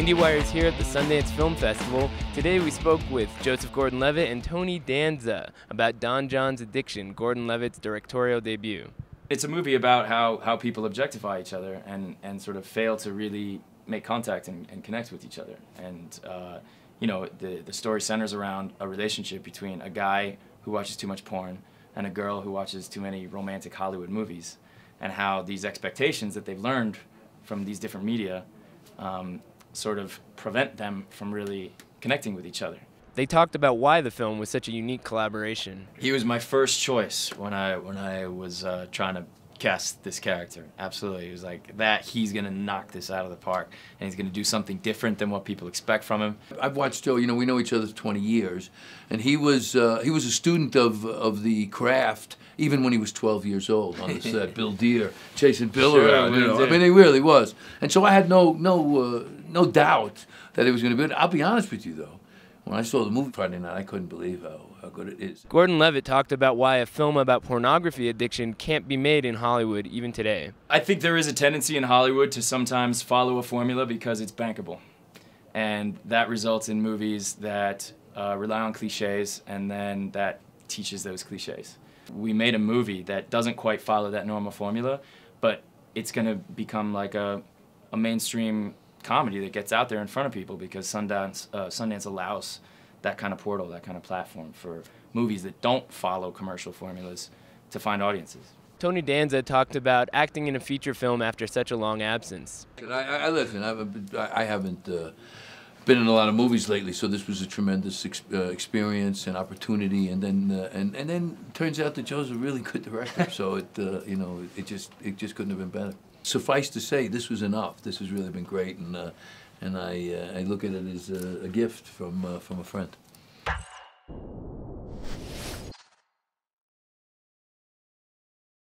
Indiewire is here at the Sundance Film Festival. Today we spoke with Joseph Gordon-Levitt and Tony Danza about Don Jon's Addiction, Gordon-Levitt's directorial debut. It's a movie about how people objectify each other and sort of fail to really make contact and connect with each other. And you know, the story centers around a relationship between a guy who watches too much porn and a girl who watches too many romantic Hollywood movies, and how these expectations that they've learned from these different media sort of prevent them from really connecting with each other. They talked about why the film was such a unique collaboration. He was my first choice when I was trying to cast this character. Absolutely, it was like that. He's gonna knock this out of the park, and he's gonna do something different than what people expect from him. I've watched Joe. You know, we know each other for 20 years, and he was a student of the craft even when he was 12 years old on the set. Bill Deere chasing Bill around. You know, I mean, he really was. And so I had no doubt that it was going to be. I'll be honest with you though. When I saw the movie Friday night, I couldn't believe how good it is. Gordon-Levitt talked about why a film about pornography addiction can't be made in Hollywood even today. I think there is a tendency in Hollywood to sometimes follow a formula because it's bankable. And that results in movies that rely on cliches, and then that teaches those cliches. We made a movie that doesn't quite follow that normal formula, but it's going to become like a mainstream comedy that gets out there in front of people because Sundance allows that kind of portal, that kind of platform for movies that don't follow commercial formulas to find audiences. Tony Danza talked about acting in a feature film after such a long absence. Listen, I haven't been in a lot of movies lately, so this was a tremendous experience and opportunity. And then turns out that Joe's a really good director. So you know, it just couldn't have been better. Suffice to say, this was enough. This has really been great, and I look at it as a gift from a friend.